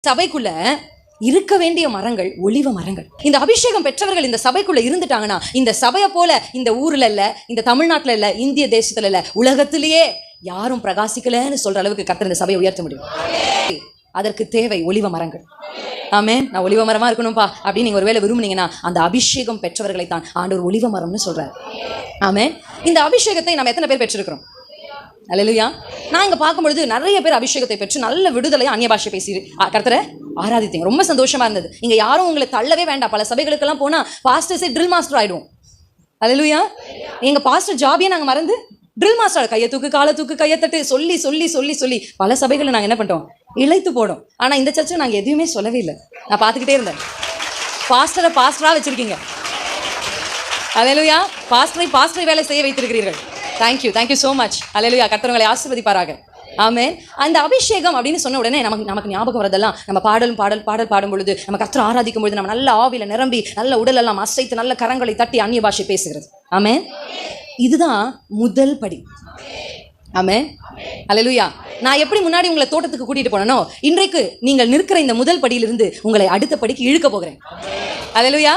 சபைக்குள்ள இருக்க வேண்டிய மரங்கள் ஒலிவ மரங்கள். இந்த அபிஷேகம் பெற்றவர்கள் இந்த சபைக்குள்ள இருந்துட்டாங்கன்னா, இந்த சபையை போல இந்த ஊர்ல இல்ல, இந்த தமிழ்நாட்டுல இல்ல, இந்திய தேசத்துல இல்ல, உலகத்திலேயே யாரும் பிரகாசிக்கலன்னு சொல்ற அளவுக்கு கர்த்தர் இந்த சபையை உயர்த்த முடியும். அதற்கு தேவை ஒலிவ மரங்கள். ஆமென். நான் ஒலிவ மரமா இருக்கணும்பா அப்படின்னு நீங்க ஒருவேளை விரும்புனீங்கன்னா, அந்த அபிஷேகம் பெற்றவர்களை தான் ஆண்டவர் ஒலிவ மரம்னு சொல்றாரு. ஆமென். இந்த அபிஷேகத்தை நம்ம எத்தனை பேர் பெற்றிருக்கிறோம்? அல்லேலூயா. நான் இங்க பார்க்கும்பொழுது நிறைய பேர் அபிஷேகத்தை பெற்று நல்ல விடுதலையா அந்நிய பாஷை பேசி கர்த்தரை ஆராதித்தீங்க. ரொம்ப சந்தோஷமா இருந்தது. இங்க யாரும் உங்களை தள்ளவே வேண்டாம். பல சபைகளுக்கெல்லாம் போனா பாஸ்டர்ஸே ட்ரில் மாஸ்டர் ஆயிடுவோம். அல்லேலூயா. எங்க பாஸ்டர் ஜாபியை நாங்க மறந்து ட்ரில் மாஸ்டர், கையை தூக்கு காலை தூக்கு கையை தட்டு சொல்லி சொல்லி சொல்லி சொல்லி பல சபைகளை நாங்கள் என்ன பண்ணிட்டோம், இழைத்து போடும். ஆனால் இந்த சர்ச்சை நாங்கள் எதுவுமே சொல்லவே இல்லை. நான் பார்த்துக்கிட்டே இருந்தேன். பாஸ்டரை பாஸ்டராக வச்சிருக்கீங்க. அல்லேலூயா. பாஸ்டரை வேலை செய்ய வைத்திருக்கிறீர்கள். Thank you so much. அல்லேலூயா. கர்த்தர் உங்களை ஆசீர்வதிப்பாராக. ஆமென். அந்த அபிஷேகம் அப்படின்னு சொன்ன உடனே நமக்கு ஞாபகம் வரதெல்லாம் நம்ம பாடல் பாடும் பொழுது, நம்ம கர்த்தரை ஆராதிக்கும் பொழுது நம்ம நல்ல ஆவியில நிரம்பி நல்ல உடலெல்லாம் அசைத்து நல்ல கரங்களை தட்டி அந்நிய பாஷை பேசுகிறது. ஆமென். இதுதான் முதல் படி. ஆமென். அல்லேலூயா. நான் எப்படி முன்னாடி உங்களை தோட்டத்துக்கு கூட்டிட்டு போனேனோ, இன்றைக்கு நீங்கள் நிற்கிற இந்த முதல் படியிலிருந்து உங்களை அடுத்த படிக்கு இழுக்க போகிறேன். அல்லேலூயா.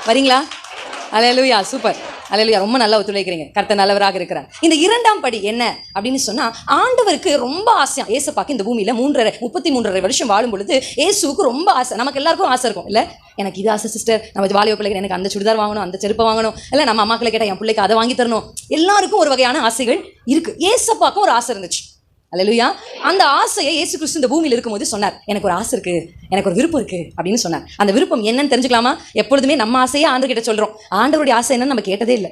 வரீங்களா? அல்லேலூயா. சூப்பர். அல்லேலூயா. ரொம்ப நல்லா ஒத்துழைக்கிறீங்க. கர்த்தர் நல்லவராக இருக்கிறார். இந்த இரண்டாம் படி என்ன அப்படின்னு சொன்னா, ஆண்டவருக்கு ரொம்ப ஆசையா ஏசப்பாக்கு இந்த பூமியில 33.5 வருஷம் வாழும் பொழுது ஏசுவுக்கு ரொம்ப ஆசை. நமக்கு எல்லாருக்கும் ஆசை இருக்கும் இல்ல, எனக்கு இது ஆசை சிஸ்டர், நம்ம வாலிப பிள்ளைக்கு எனக்கு அந்த சுடிதார் வாங்கணும், அந்த செருப்பை வாங்கணும், இல்லை நம்ம அம்மாக்களை கேட்டால் என் பிள்ளைக்கு அதை வாங்கி தரணும். எல்லாருக்கும் ஒரு வகையான ஆசைகள் இருக்கு. ஏசப்பாக்கும் ஒரு ஆசை இருந்துச்சு. அல்லேலூயா. அந்த ஆசையை இயேசு கிறிஸ்து இந்த பூமியில் இருக்கும்போது சொன்னார், எனக்கு ஒரு ஆசை இருக்கு, எனக்கு ஒரு விருப்பம் இருக்கு அப்படின்னு சொன்னார். அந்த விருப்பம் என்னன்னு தெரிஞ்சுக்கலாமா? எப்பொழுதுமே நம்ம ஆசையே ஆண்டவர்கிட்ட சொல்றோம். ஆண்டவருடைய ஆசை என்னன்னு நம்ம கேட்டதே இல்லை.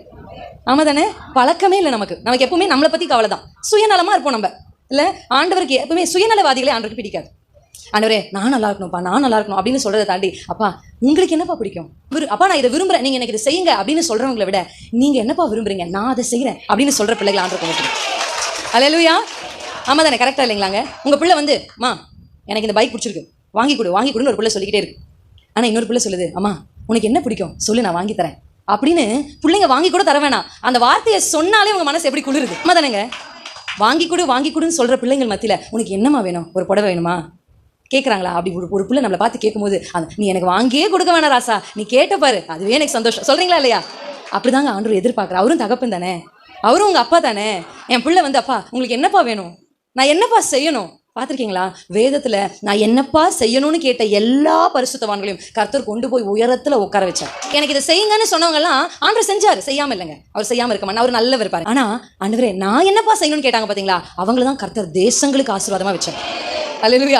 ஆமா தானே? பழக்கமே இல்லை நமக்கு. எப்பவுமே நம்மளை பத்தி கவலை தான். சுயநலமா இருப்போம் நம்ம இல்ல. ஆண்டவருக்கு எப்பவுமே சுயநலவாதிகளே ஆண்டவருக்கு பிடிக்காது. ஆண்டவரே நான் நல்லா இருக்கணும்ப்பா, நான் நல்லா இருக்கணும் அப்படின்னு சொல்றதை தாண்டி, அப்பா உங்களுக்கு என்னப்பா பிடிக்கும், அப்பா நான் இதை விரும்புறேன், நீங்க எனக்கு இதை செய்யுங்க அப்படின்னு சொல்றவங்களை விட, நீங்க என்னப்பா விரும்புறீங்க, நான் அதை செய்யறேன் அப்படின்னு சொல்ற பிள்ளைகள் ஆண்டவருக்கு பிடிக்கும். அல்லேலூயா. ஆமா தானே? கரெக்டா இல்லைங்களாங்க? உங்க பிள்ளை வந்து, அம்மா எனக்கு இந்த பைக் பிடிச்சிருக்கு, வாங்கி கொடுன்னு ஒரு பிள்ளை சொல்லிக்கிட்டே இருக்கு. ஆனா இன்னொரு பிள்ளை சொல்லுது, அம்மா உனக்கு என்ன பிடிக்கும் சொல்லு, நான் வாங்கி தரேன் அப்படின்னு. பிள்ளைங்க வாங்கி கூட தர வேணாம், அந்த வார்த்தையை சொன்னாலே உங்க மனசு எப்படி குளிருது. ஆமா தானேங்க? வாங்கி கொடுன்னு சொல்ற பிள்ளைங்கள் மத்தியில, உனக்கு என்னமா வேணும், ஒரு புடவை வேணுமா கேட்குறாங்களா? அப்படி ஒரு பிள்ளை நம்மளை பார்த்து கேட்கும்போது, நீ எனக்கு வாங்கியே கொடுக்க வேணாம் ராசா, நீ கேட்ட பாரு, அதுவே எனக்கு சந்தோஷம். சொல்றீங்களா இல்லையா? அப்படிதாங்க ஆண்டவர் எதிர்பார்க்குற. அவரும் தகப்பன் தானே, அவரும் உங்க அப்பா தானே. என் பிள்ளை வந்து, அப்பா உங்களுக்கு என்னப்பா வேணும், நான் என்னப்பா செய்யணும். பார்த்துருக்கீங்களா? வேதத்துல நான் என்னப்பா செய்யணும்னு கேட்ட எல்லா பரிசுத்தவான்களையும் கர்த்தர் கொண்டு போய் உயரத்துல உட்கார வச்சார். எனக்கு இதை செய்யுங்கன்னு சொன்னவங்க எல்லாம் ஆண்டவர் செஞ்சாரு. செய்யாம இல்லைங்க, அவர் செய்யாம இருக்க மாட்டார், அவர் நல்லவர் இருப்பாரு. ஆனா ஆண்டவரே நான் என்னப்பா செய்யணும்னு கேட்டாங்க பாத்தீங்களா, அவங்கள தான் கர்த்தர் தேசங்களுக்கு ஆசீர்வாதமா வச்சார். அல்லேலூயா.